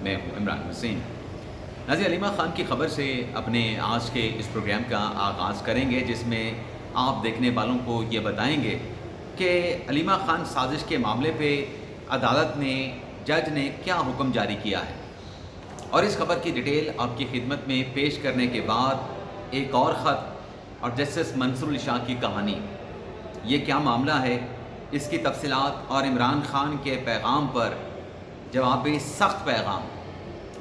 میں ہوں عمران حسین۔ ناظرین، علیمہ خان کی خبر سے اپنے آج کے اس پروگرام کا آغاز کریں گے، جس میں آپ دیکھنے والوں کو یہ بتائیں گے کہ علیمہ خان سازش کے معاملے پہ عدالت نے، جج نے کیا حکم جاری کیا ہے، اور اس خبر کی ڈیٹیل آپ کی خدمت میں پیش کرنے کے بعد ایک اور خط اور جسٹس منصور علی شاہ کی کہانی، یہ کیا معاملہ ہے، اس کی تفصیلات اور عمران خان کے پیغام پر جوابی سخت پیغام،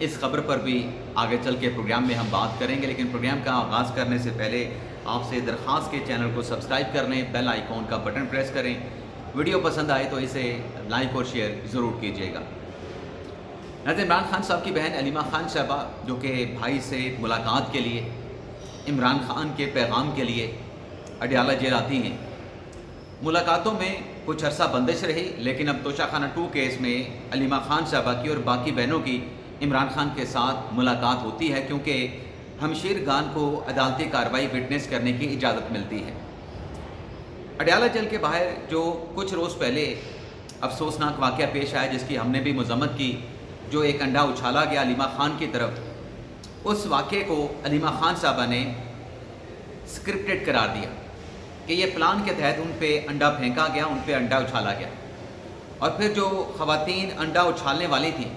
اس خبر پر بھی آگے چل کے پروگرام میں ہم بات کریں گے۔ لیکن پروگرام کا آغاز کرنے سے پہلے آپ سے درخواست کے چینل کو سبسکرائب کر لیں، بیل آئیکن کا بٹن پریس کریں، ویڈیو پسند آئے تو اسے لائک اور شیئر ضرور کیجیے گا۔ ناظرین، عمران خان صاحب کی بہن علیمہ خان صاحبہ، جو کہ بھائی سے ملاقات کے لیے، عمران خان کے پیغام کے لیے اڈیالہ جیل آتی ہیں، ملاقاتوں میں کچھ عرصہ بندش رہی، لیکن اب توشہ خانہ 2 کیس میں علیمہ خان صاحبہ کی اور باقی بہنوں کی عمران خان کے ساتھ ملاقات ہوتی ہے، کیونکہ ہمشیر خان کو عدالتی کارروائی وٹنس کرنے کی اجازت ملتی ہے۔ اڈیالہ جیل کے باہر جو کچھ روز پہلے افسوسناک واقعہ پیش آیا، جس کی ہم نے بھی مذمت کی، جو ایک انڈا اچھالا گیا علیمہ خان کی طرف، اس واقعے کو علیمہ خان صاحبہ نے اسکرپٹڈ قرار دیا کہ یہ پلان کے تحت ان پہ انڈا پھینکا گیا، ان پہ انڈا اچھالا گیا، اور پھر جو خواتین انڈا اچھالنے والی تھیں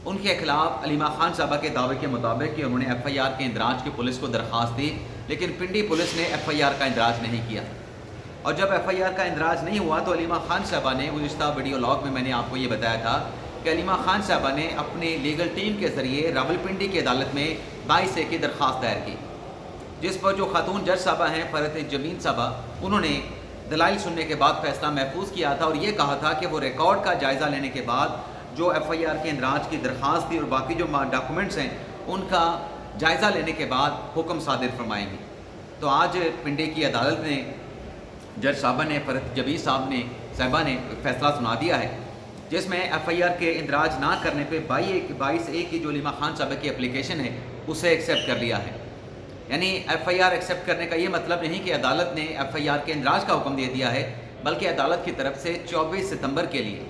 ان کے خلاف علیمہ خان صاحبہ کے دعوے کے مطابق کہ انہوں نے ایف آئی آر کے اندراج کی پولیس کو درخواست دی، لیکن پنڈی پولیس نے ایف آئی آر کا اندراج نہیں کیا، اور جب ایف آئی آر کا اندراج نہیں ہوا تو علیمہ خان صاحبہ نے گزشتہ ویڈیو لاگ میں نے آپ کو یہ بتایا تھا کہ علیمہ خان صاحبہ نے اپنے لیگل ٹیم کے ذریعے راولپنڈی کی عدالت میں 22A کی درخواست دائر کی، جس پر جو خاتون جج صاحبہ ہیں فرحت جمین صاحبہ، انہوں نے دلائل سننے کے بعد فیصلہ محفوظ کیا تھا، اور یہ کہا تھا کہ وہ ریکارڈ کا جائزہ لینے کے بعد جو ایف آئی آر کے اندراج کی درخواست تھی اور باقی جو ڈاکومنٹس ہیں ان کا جائزہ لینے کے بعد حکم صادر فرمائیں گے۔ تو آج پنڈی کی عدالت نے، جج صاحبہ نے، فرحت جبیر صاحبہ نے فیصلہ سنا دیا ہے، جس میں ایف آئی آر کے اندراج نہ کرنے پہ 22A کی جو علیمہ خان صاحبہ کی اپلیکیشن ہے اسے ایکسیپٹ کر لیا ہے۔ یعنی ایف آئی آر ایکسیپٹ کرنے کا یہ مطلب نہیں کہ عدالت نے ایف آئی آر کے اندراج کا حکم دے دیا ہے، بلکہ عدالت کی طرف سے 24 ستمبر کے لیے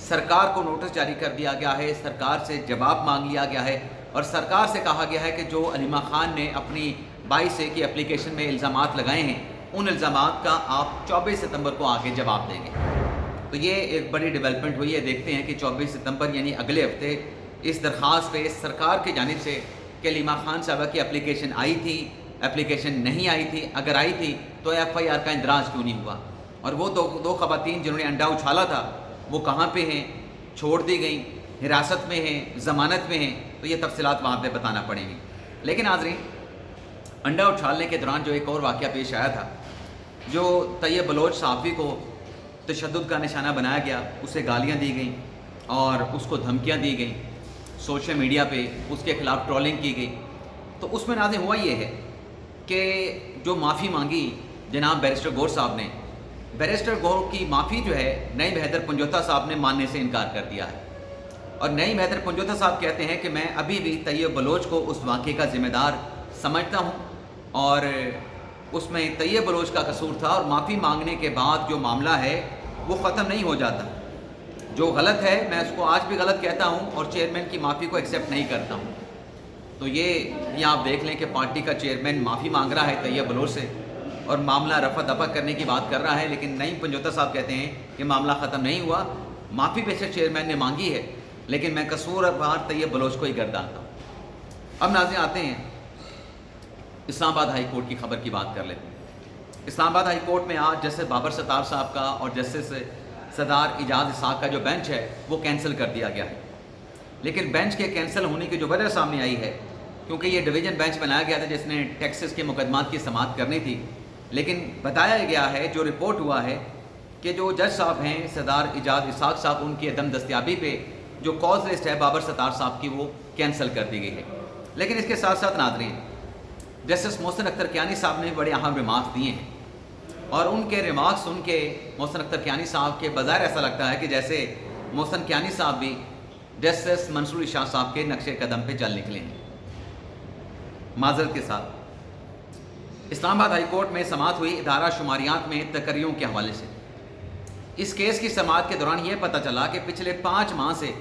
سرکار کو نوٹس جاری کر دیا گیا ہے، سرکار سے جواب مانگ لیا گیا ہے، اور سرکار سے کہا گیا ہے کہ جو علیمہ خان نے اپنی 22A کی اپلیکیشن میں الزامات لگائے ہیں ان الزامات کا آپ 24 ستمبر کو آگے جواب دیں گے۔ تو یہ ایک بڑی ڈیولپمنٹ ہوئی ہے۔ دیکھتے ہیں کہ 24 ستمبر یعنی اگلے ہفتے اس درخواست پہ سرکار کی جانب سے کہ علیمہ خان صاحبہ کی اپلیکیشن آئی تھی، اپلیکیشن نہیں آئی تھی، اگر آئی تھی تو ایف آئی آر کا اندراج کیوں نہیں ہوا، اور وہ دو خواتین جنہوں نے انڈا اچھالا تھا وہ کہاں پہ ہیں، چھوڑ دی گئیں، حراست میں ہیں، ضمانت میں ہیں، تو یہ تفصیلات وہاں پہ بتانا پڑیں گی۔ لیکن ناظرین، انڈا اچھالنے کے دوران جو ایک اور واقعہ پیش آیا تھا، جو طیب بلوچ صحافی کو تشدد کا نشانہ بنایا گیا، اسے گالیاں دی گئیں اور اس کو دھمکیاں دی گئیں، سوشل میڈیا پہ اس کے خلاف ٹرولنگ کی گئی، تو اس میں ناظرین ہوا یہ ہے کہ جو معافی مانگی جناب بیرسٹر گور صاحب نے، بیرسٹر گور کی معافی جو ہے نعیم حیدر پنجوتا صاحب نے ماننے سے انکار کر دیا ہے، اور نعیم حیدر پنجوتا صاحب کہتے ہیں کہ میں ابھی بھی طیب بلوچ کو اس واقعے کا ذمہ دار سمجھتا ہوں، اور اس میں طیب بلوچ کا قصور تھا، اور معافی مانگنے کے بعد جو معاملہ ہے وہ ختم نہیں ہو جاتا، جو غلط ہے میں اس کو آج بھی غلط کہتا ہوں اور چیئرمین کی معافی کو ایکسیپٹ نہیں کرتا ہوں۔ تو یہ آپ دیکھ لیں کہ پارٹی کا چیئرمین معافی مانگ رہا ہے طیب بلوچ سے اور معاملہ رفع دفع کرنے کی بات کر رہا ہے، لیکن نعیم پنجوتا صاحب کہتے ہیں کہ معاملہ ختم نہیں ہوا، معافی بے شک چیئرمین نے مانگی ہے، لیکن میں قصوروار طیب بلوچ کو ہی گردانتا ہوں۔ اب ناظرین آتے ہیں اسلام آباد ہائی کورٹ کی خبر کی بات کر لیتے ہیں۔ اسلام آباد ہائی کورٹ میں آج جسٹس بابر ستار صاحب کا اور جسٹس سردار اعجاز اسحاق کا جو بینچ ہے وہ کینسل کر دیا گیا ہے، لیکن بینچ کے کینسل ہونے کی جو وجہ سامنے آئی ہے، کیونکہ یہ ڈویژن بینچ بنایا گیا تھا جس نے ٹیکسس کے مقدمات کی سماعت کرنی تھی، لیکن بتایا گیا ہے، جو رپورٹ ہوا ہے کہ جو جج صاحب ہیں سردار اعجاز اسحاق صاحب، ان کی عدم دستیابی پہ جو کاز لسٹ ہے بابر ستار صاحب کی وہ کینسل کر دی گئی ہے۔ لیکن اس کے ساتھ ساتھ ناظرین، جسٹس محسن اختر کیانی صاحب نے بڑے اہم ریمارکس دیے ہیں، اور ان کے ریمارکس سن کے محسن اختر کیانی صاحب کے بظاہر ایسا لگتا ہے کہ جیسے محسن کیانی صاحب بھی جسٹس منصور علی شاہ صاحب کے نقش قدم پہ چل نکلے ہیں۔ معذرت کے ساتھ اسلام آباد ہائی کورٹ میں سماعت ہوئی ادارہ شماریات میں تقرریوں کے حوالے سے۔ اس کیس کی سماعت کے دوران یہ پتہ چلا کہ پچھلے 5 ماہ سے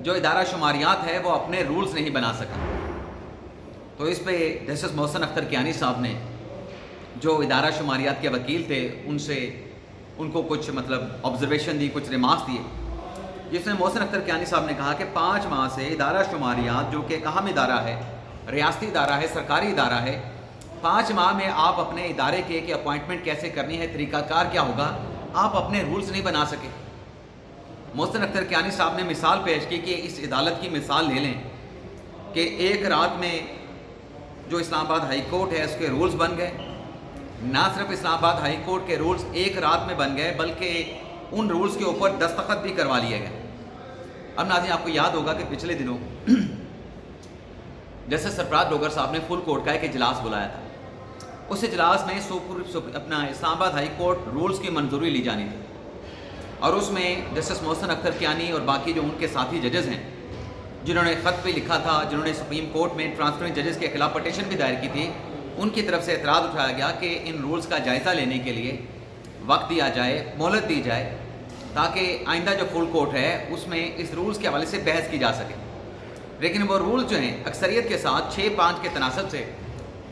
جو ادارہ شماریات ہے وہ اپنے رولز نہیں بنا سکا۔ تو اس پہ جسٹس محسن اختر کیانی صاحب نے جو ادارہ شماریات کے وکیل تھے ان کو کچھ آبزرویشن دی، کچھ ریمارکس دیے، جس میں محسن اختر کیانی صاحب نے کہا کہ 5 ماہ سے ادارہ شماریات جو کہ ایک اہم ادارہ ہے، ریاستی ادارہ ہے، سرکاری ادارہ ہے، 5 ماہ میں آپ اپنے ادارے کے کہ اپوائنٹمنٹ کیسے کرنی ہے، طریقہ کار کیا ہوگا، آپ اپنے رولز نہیں بنا سکے۔ محسن اختر کیانی صاحب نے مثال پیش کی کہ اس عدالت کی مثال لے لیں کہ ایک رات میں جو اسلام آباد ہائی کورٹ ہے اس کے رولز بن گئے۔ نہ صرف اسلام آباد ہائی کورٹ کے رولز ایک رات میں بن گئے بلکہ ان رولز کے اوپر دستخط بھی کروا لیے گئے۔ اب ناظرین آپ کو یاد ہوگا کہ پچھلے دنوں جسٹس سرفراز ڈوگر صاحب نے فل کورٹ کا ایک اجلاس بلایا تھا۔ اس اجلاس میں اپنا اسلام آباد ہائی کورٹ رولز کی منظوری لی جانی تھی، اور اس میں جسٹس محسن اختر کیانی اور باقی جو ان کے ساتھی ججز ہیں جنہوں نے خط بھی لکھا تھا، جنہوں نے سپریم کورٹ میں ٹرانسفرنگ ججز کے خلاف پٹیشن بھی دائر کی تھی، ان کی طرف سے اعتراض اٹھایا گیا کہ ان رولز کا جائزہ لینے کے لیے وقت دیا جائے، مہلت دی جائے، تاکہ آئندہ جو فل کورٹ ہے اس میں اس رولز کے حوالے سے بحث کی جا سکے۔ لیکن وہ رولز جو ہیں اکثریت کے ساتھ 6-5 کے تناسب سے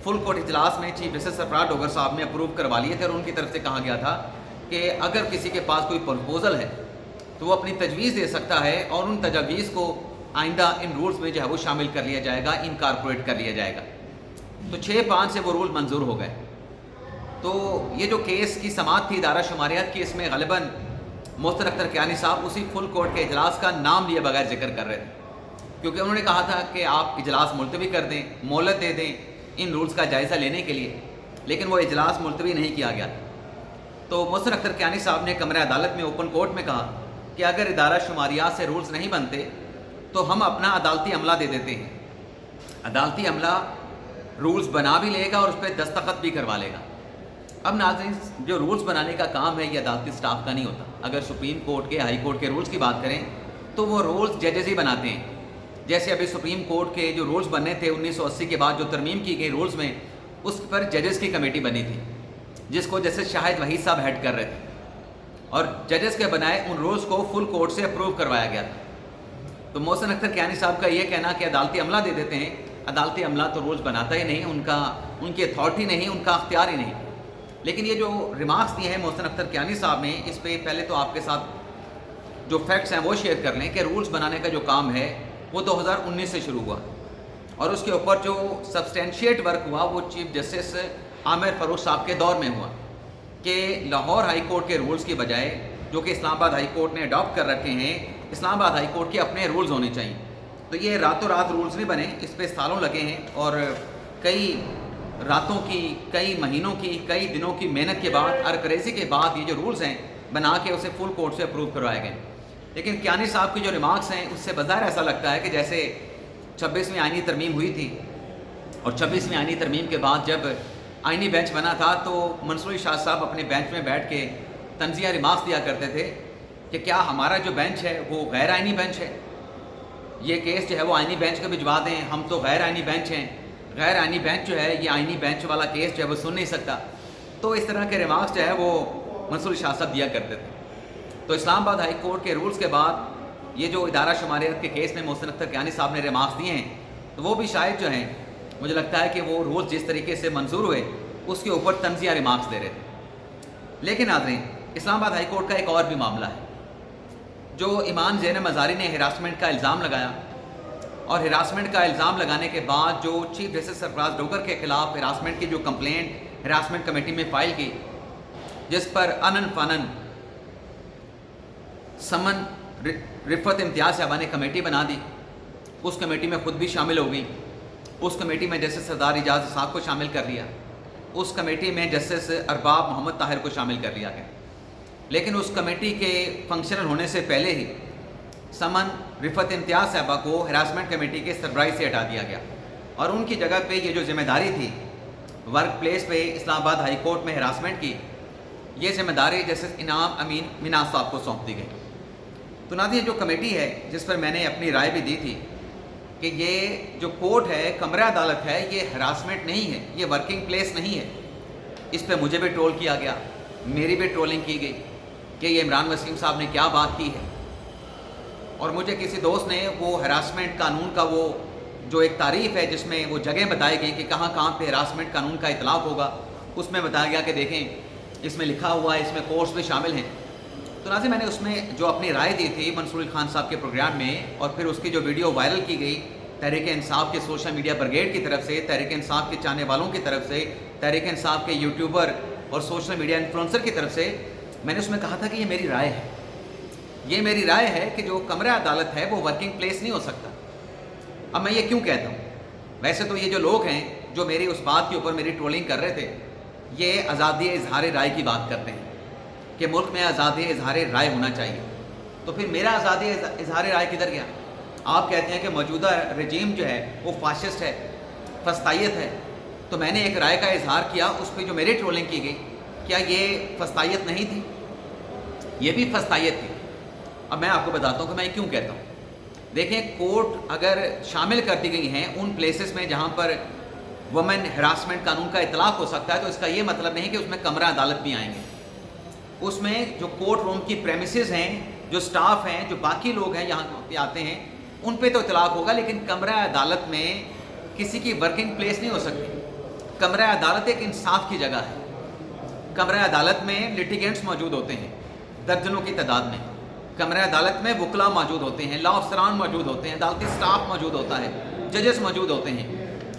فل کورٹ اجلاس میں چیف جسٹس سرفراز ڈوگر صاحب نے اپروو کروا لیے تھے، اور ان کی طرف سے کہا گیا تھا کہ اگر کسی کے پاس کوئی پرپوزل ہے تو وہ اپنی تجویز دے سکتا ہے، اور ان تجاویز کو آئندہ ان رولز میں جو ہے وہ شامل کر لیا جائے گا، انکارپوریٹ کر لیا جائے گا۔ تو 6-5 سے وہ رول منظور ہو گئے۔ تو یہ جو کیس کی سماعت تھی ادارہ شماریات کی، اس میں غالباً محسن اختر کیانی صاحب اسی فل کورٹ کے اجلاس کا نام لیے بغیر ذکر کر رہے تھے، کیونکہ انہوں نے کہا تھا کہ آپ اجلاس ملتوی کر دیں، مہلت دے دیں ان رولز کا جائزہ لینے کے لیے، لیکن وہ اجلاس ملتوی نہیں کیا گیا۔ تو محسن اختر کیانی صاحب نے کمرہ عدالت میں اوپن کورٹ میں کہا کہ اگر ادارہ شماریات سے رولز نہیں بنتے تو ہم اپنا عدالتی عملہ دے دیتے ہیں۔ عدالتی عملہ رولز بنا بھی لے گا اور اس پہ دستخط بھی کروا لے گا۔ اب ناظرین جو رولز بنانے کا کام ہے یہ عدالتی سٹاف کا نہیں ہوتا۔ اگر سپریم کورٹ کے، ہائی کورٹ کے رولز کی بات کریں تو وہ رولز ججز ہی بناتے ہیں۔ جیسے ابھی سپریم کورٹ کے جو رولز بننے تھے 1980 کے بعد جو ترمیم کی گئی رولز میں، اس پر ججز کی کمیٹی بنی تھی جس کو جسٹس شاہد وحید صاحب ہیڈ کر رہے تھے، اور ججز کے بنائے ان رولز کو فل کورٹ سے اپروو کروایا گیا تھا۔ تو محسن اختر کیانی صاحب کا یہ کہنا کہ عدالتی عملہ دے دیتے ہیں، عدالتی عملہ تو رولز بناتا ہی نہیں، ان کی اتھارٹی نہیں، ان کا اختیار ہی نہیں۔ لیکن یہ جو ریمارکس دیے ہیں محسن اختر کیانی صاحب نے، اس پہ پہلے تو آپ کے ساتھ جو فیکٹس ہیں وہ شیئر کر لیں کہ رولز بنانے کا جو کام ہے وہ 2019 سے شروع ہوا، اور اس کے اوپر جو سبسٹینشیٹ ورک ہوا وہ چیف جسٹس عامر فروخ صاحب کے دور میں ہوا کہ لاہور ہائی کورٹ کے رولز کی بجائے جو کہ اسلام آباد ہائی کورٹ نے اڈاپٹ کر رکھے ہیں، اسلام آباد ہائی کورٹ کے اپنے رولز ہونے چاہیے۔ تو یہ راتوں رات رولز نہیں بنے، اس پہ سالوں لگے ہیں، اور کئی راتوں کی، کئی مہینوں کی، کئی دنوں کی محنت کے بعد، ارکریزی کے بعد یہ جو رولز ہیں بنا کے اسے فل کورٹ سے اپروو کروائے گئے۔ لیکن کیانی صاحب کی جو ریمارکس ہیں اس سے بظاہر ایسا لگتا ہے کہ جیسے 26ویں آئینی ترمیم ہوئی تھی، اور 26ویں آئینی ترمیم کے بعد جب آئینی بینچ بنا تھا تو منصور شاہ صاحب اپنے بینچ میں بیٹھ کے طنزیہ ریمارکس دیا کرتے تھے کہ کیا ہمارا جو بینچ ہے وہ غیر آئینی بینچ ہے، یہ کیس جو ہے وہ آئینی بینچ کو بھجوا دیں، ہم تو غیر آئینی بینچ ہیں، غیر آئینی بینچ جو ہے یہ آئینی بینچ والا کیس جو ہے وہ سن نہیں سکتا۔ تو اس طرح کے ریمارکس جو ہے وہ منصور شاہ صاحب دیا کرتے تھے۔ تو اسلام آباد ہائی کورٹ کے رولز کے بعد یہ جو ادارہ شماریات کے کیس میں محسن اختر کیانی صاحب نے ریمارکس دیے ہیں، تو وہ بھی شاید جو ہیں مجھے لگتا ہے کہ وہ رولز جس طریقے سے منظور ہوئے اس کے اوپر طنزیہ ریمارکس دے رہے تھے۔ لیکن ناظرین اسلام آباد ہائی کورٹ کا ایک اور بھی معاملہ ہے، جو ایمان زینب مزاری نے ہراسمنٹ کا الزام لگایا، اور ہراسمنٹ کا الزام لگانے کے بعد جو چیف جسٹس سرفراز ڈوگر کے خلاف ہراسمنٹ کی جو کمپلینٹ ہراسمنٹ کمیٹی میں فائل کی، جس پر انن فنن سمن رفت امتیاز صاحبہ نے کمیٹی بنا دی، اس کمیٹی میں خود بھی شامل ہو گئی، اس کمیٹی میں جسٹس سردار اعجاز اسحاق کو شامل کر لیا، اس کمیٹی میں جسٹس ارباب محمد طاہر کو شامل کر لیا گیا۔ لیکن اس کمیٹی کے فنکشنل ہونے سے پہلے ہی سمن رفت امتیاز صاحبہ کو ہراسمنٹ کمیٹی کے سربراہی سے ہٹا دیا گیا، اور ان کی جگہ پہ یہ جو ذمہ داری تھی ورک پلیس پہ اسلام آباد ہائی کورٹ میں ہراسمنٹ کی، یہ ذمہ داری جسٹس انعام امین مناز صاحب کو سونپ دی گئی۔ تو ناظرین جو کمیٹی ہے جس پر میں نے اپنی رائے بھی دی تھی کہ یہ جو کورٹ ہے، کمرہ عدالت ہے، یہ ہراسمنٹ نہیں ہے، یہ ورکنگ پلیس نہیں ہے، اس پہ مجھے بھی ٹرول کیا گیا، میری بھی ٹرولنگ کی گئی کہ یہ عمران وسیم صاحب نے کیا بات کی ہے۔ اور مجھے کسی دوست نے وہ ہراسمنٹ قانون کا وہ جو ایک تعریف ہے جس میں وہ جگہ بتائی گئی کہ کہاں کہاں پہ ہراسمنٹ قانون کا اطلاق ہوگا، اس میں بتایا گیا کہ دیکھیں اس میں لکھا ہوا ہے، اس میں کورس بھی شامل ہیں۔ تو ناظرین، میں نے اس میں جو اپنی رائے دی تھی منصور خان صاحب کے پروگرام میں، اور پھر اس کی جو ویڈیو وائرل کی گئی تحریک انصاف کے سوشل میڈیا بریگیڈ کی طرف سے، تحریک انصاف کے چاہنے والوں کی طرف سے، تحریک انصاف کے یوٹیوبر اور سوشل میڈیا انفلوئنسر کی طرف سے، میں نے اس میں کہا تھا کہ یہ میری رائے ہے، یہ میری رائے ہے کہ جو کمرہ عدالت ہے وہ ورکنگ پلیس نہیں ہو سکتا۔ اب میں یہ کیوں کہتا ہوں؟ ویسے تو یہ جو لوگ ہیں جو میری اس بات کے اوپر میری ٹرولنگ کر رہے تھے، یہ آزادی اظہار رائے کی بات کرتے ہیں کہ ملک میں آزادی اظہار رائے ہونا چاہیے، تو پھر میرا آزادی اظہار رائے کدھر گیا؟ آپ کہتے ہیں کہ موجودہ رجیم جو ہے وہ فاشسٹ ہے، فسطائیت ہے، تو میں نے ایک رائے کا اظہار کیا، اس پہ جو میری ٹرولنگ کی گئی، کیا یہ فسطائیت نہیں تھی؟ یہ بھی فسطائیت تھی۔ اب میں آپ کو بتاتا ہوں کہ میں یہ کیوں کہتا ہوں۔ دیکھیں، کورٹ اگر شامل کر دی گئی ہیں ان پلیسز میں جہاں پر وومن ہراسمنٹ قانون کا اطلاق ہو سکتا ہے، تو اس کا یہ مطلب نہیں کہ اس میں کمرہ عدالت بھی آئیں گے۔ اس میں جو کورٹ روم کی پریمیسز ہیں، جو سٹاف ہیں، جو باقی لوگ ہیں یہاں پہ آتے ہیں، ان پہ تو اطلاق ہوگا، لیکن کمرہ عدالت میں کسی کی ورکنگ پلیس نہیں ہو سکتی۔ کمرہ عدالت ایک انصاف کی جگہ ہے۔ کمرہ عدالت میں لیٹیگنٹس موجود ہوتے ہیں درجنوں کی تعداد میں، کمرہ عدالت میں وکلاء موجود ہوتے ہیں، لا افسران موجود ہوتے ہیں، عدالتی سٹاف موجود ہوتا ہے، ججز موجود ہوتے ہیں،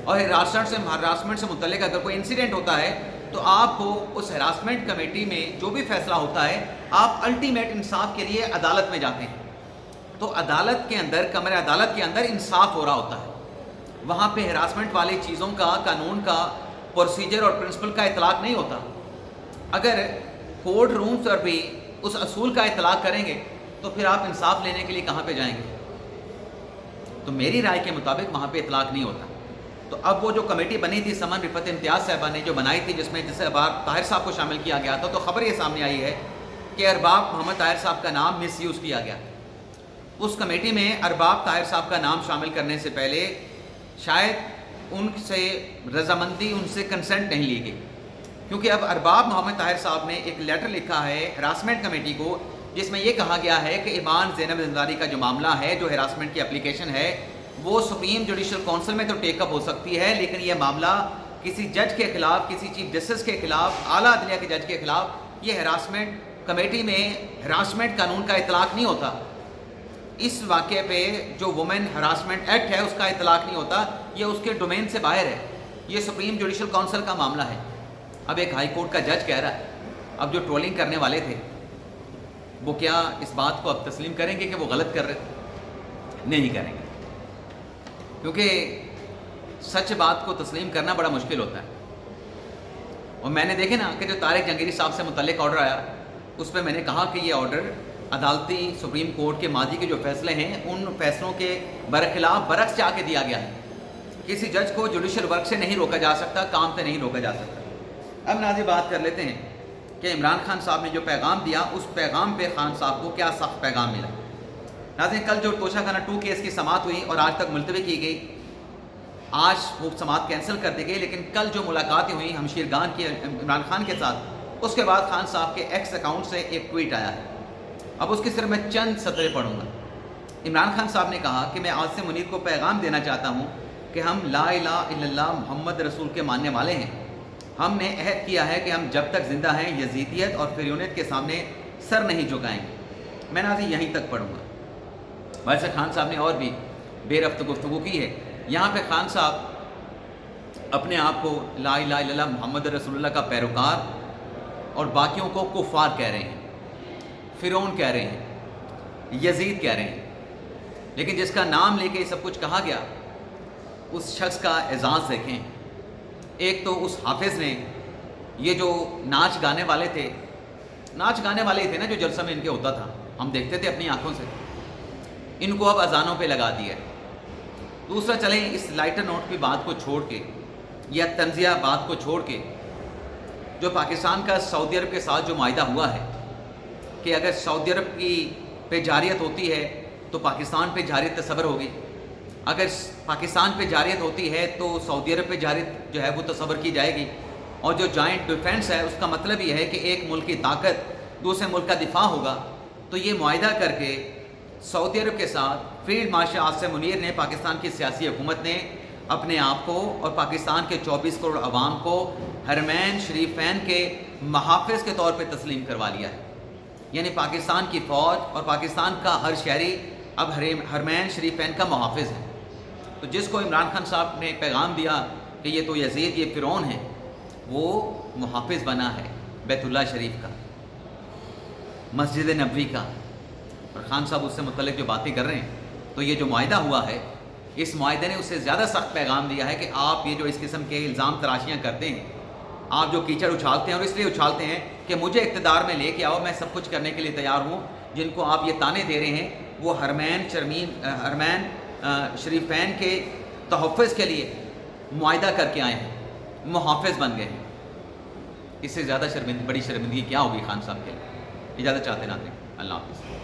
اور ہراسمنٹ سے متعلق اگر کوئی انسیڈنٹ ہوتا ہے تو آپ کو اس ہراسمنٹ کمیٹی میں جو بھی فیصلہ ہوتا ہے، آپ الٹیمیٹ انصاف کے لیے عدالت میں جاتے ہیں۔ تو عدالت کے اندر، کمرہ عدالت کے اندر انصاف ہو رہا ہوتا ہے، وہاں پہ ہراسمنٹ والی چیزوں کا، قانون کا، پروسیجر اور پرنسپل کا اطلاق نہیں ہوتا۔ اگر کورٹ رومز پر بھی اس اصول کا اطلاق کریں گے تو پھر آپ انصاف لینے کے لیے کہاں پہ جائیں گے؟ تو میری رائے کے مطابق وہاں پہ اطلاق نہیں ہوتا۔ تو اب وہ جو کمیٹی بنی تھی سمن رفت امتیاز صاحبہ نے جو بنائی تھی، جس میں جسے ارباب طاہر صاحب کو شامل کیا گیا تھا، تو خبر یہ سامنے آئی ہے کہ ارباب محمد طاہر صاحب کا نام مس یوز کیا گیا۔ اس کمیٹی میں ارباب طاہر صاحب کا نام شامل کرنے سے پہلے شاید ان سے رضامندی، ان سے کنسنٹ نہیں لی گئی، کیونکہ اب ارباب محمد طاہر صاحب نے ایک لیٹر لکھا ہے ہراسمنٹ کمیٹی کو، جس میں یہ کہا گیا ہے کہ ایمان زینب زنداری کا جو معاملہ ہے، جو ہراسمنٹ کی اپلیکیشن ہے، وہ سپریم جوڈیشل کونسل میں تو ٹیک اپ ہو سکتی ہے، لیکن یہ معاملہ کسی جج کے خلاف، کسی چیف جسٹس کے خلاف، اعلیٰ عدلیہ کے جج کے خلاف، یہ ہراسمنٹ کمیٹی میں ہراسمنٹ قانون کا اطلاق نہیں ہوتا۔ اس واقعے پہ جو وومن ہراسمنٹ ایکٹ ہے اس کا اطلاق نہیں ہوتا، یہ اس کے ڈومین سے باہر ہے، یہ سپریم جوڈیشل کونسل کا معاملہ ہے۔ اب ایک ہائی کورٹ کا جج کہہ رہا ہے، اب جو ٹرولنگ کرنے والے تھے وہ کیا اس بات کو اب تسلیم کریں گے کہ وہ غلط کر رہے تھے؟ نہیں کریں گے، کیونکہ سچ بات کو تسلیم کرنا بڑا مشکل ہوتا ہے۔ اور میں نے دیکھے نا کہ جو طارق جہانگیری صاحب سے متعلق آرڈر آیا، اس پہ میں نے کہا کہ یہ آرڈر عدالتی سپریم کورٹ کے ماضی کے جو فیصلے ہیں ان فیصلوں کے برخلاف برعکس جا کے دیا گیا ہے۔ کسی جج کو جوڈیشل ورک سے نہیں روکا جا سکتا، کام سے نہیں روکا جا سکتا۔ اب ناظرین بات کر لیتے ہیں کہ عمران خان صاحب نے جو پیغام دیا، اس پیغام پہ خان صاحب کو کیا سخت پیغام ملا۔ ناظرین، کل جو توشہ خانہ 2 کیس کی سماعت ہوئی اور آج تک ملتوی کی گئی، آج وہ سماعت کینسل کر دی گئی، لیکن کل جو ملاقاتیں ہوئیں ہمشیر خان کی عمران خان کے ساتھ، اس کے بعد خان صاحب کے ایکس اکاؤنٹ سے ایک ٹویٹ آیا ہے۔ اب اس کی صرف میں چند سطریں پڑھوں گا۔ عمران خان صاحب نے کہا کہ میں عاصم منیر کو پیغام دینا چاہتا ہوں کہ ہم لا الہ الا اللہ محمد رسول کے ماننے والے ہیں۔ ہم نے عہد کیا ہے کہ ہم جب تک زندہ ہیں یزیدیت اور فریونیت کے سامنے سر نہیں جھکائیں گے۔ میں ناظرین یہیں تک پڑھوں گا۔ ویسے خان صاحب نے اور بھی بے رفت گفتگو کی ہے۔ یہاں پہ خان صاحب اپنے آپ کو لا الہ الا اللہ محمد رسول اللہ کا پیروکار اور باقیوں کو کفار کہہ رہے ہیں، فرعون کہہ رہے ہیں، یزید کہہ رہے ہیں، لیکن جس کا نام لے کے یہ سب کچھ کہا گیا، اس شخص کا اعزاز دیکھیں۔ ایک تو اس حافظ نے، یہ جو ناچ گانے والے تھے، ناچ گانے والے تھے نا جو جلسہ میں ان کے ہوتا تھا، ہم دیکھتے تھے اپنی آنکھوں سے، ان کو اب اذانوں پہ لگا دیا ہے۔ دوسرا، چلیں اس لائٹر نوٹ کی بات کو چھوڑ کے یا تنزیہ بات کو چھوڑ کے، جو پاکستان کا سعودی عرب کے ساتھ جو معاہدہ ہوا ہے کہ اگر سعودی عرب کی پہ جاریت ہوتی ہے تو پاکستان پہ جاریت تصور ہوگی، اگر پاکستان پہ جاریت ہوتی ہے تو سعودی عرب پہ جاریت جو ہے وہ تصور کی جائے گی، اور جو جوائنٹ ڈیفنس ہے اس کا مطلب یہ ہے کہ ایک ملک کی طاقت دوسرے ملک کا دفاع ہوگا۔ تو یہ معاہدہ کر کے سعودی عرب کے ساتھ فیلڈ مارشل عاصم منیر نے پاکستان کی سیاسی حکومت نے اپنے آپ کو اور پاکستان کے 24 کروڑ عوام کو حرمین شریفین کے محافظ کے طور پہ تسلیم کروا لیا ہے. یعنی پاکستان کی فوج اور پاکستان کا ہر شہری اب حرمین شریفین کا محافظ ہے. تو جس کو عمران خان صاحب نے پیغام دیا کہ یہ تو یزید، یہ فرعون ہے، وہ محافظ بنا ہے بیت اللہ شریف کا، مسجد نبوی کا. اور خان صاحب اس سے متعلق جو باتیں کر رہے ہیں، تو یہ جو معاہدہ ہوا ہے، اس معاہدے نے اس سے زیادہ سخت پیغام دیا ہے کہ آپ یہ جو اس قسم کے الزام تراشیاں کرتے ہیں، آپ جو کیچڑ اچھالتے ہیں اور اس لیے اچھالتے ہیں کہ مجھے اقتدار میں لے کے آؤ، میں سب کچھ کرنے کے لیے تیار ہوں. جن کو آپ یہ تانے دے رہے ہیں وہ حرمین شریفین کے تحفظ کے لیے معاہدہ کر کے آئے ہیں، محافظ بن گئے ہیں. اس سے زیادہ بڑی شرمندگی کیا ہوگی خان صاحب کے لیے. اجازت چاہتے نہ دیں. اللہ حافظ.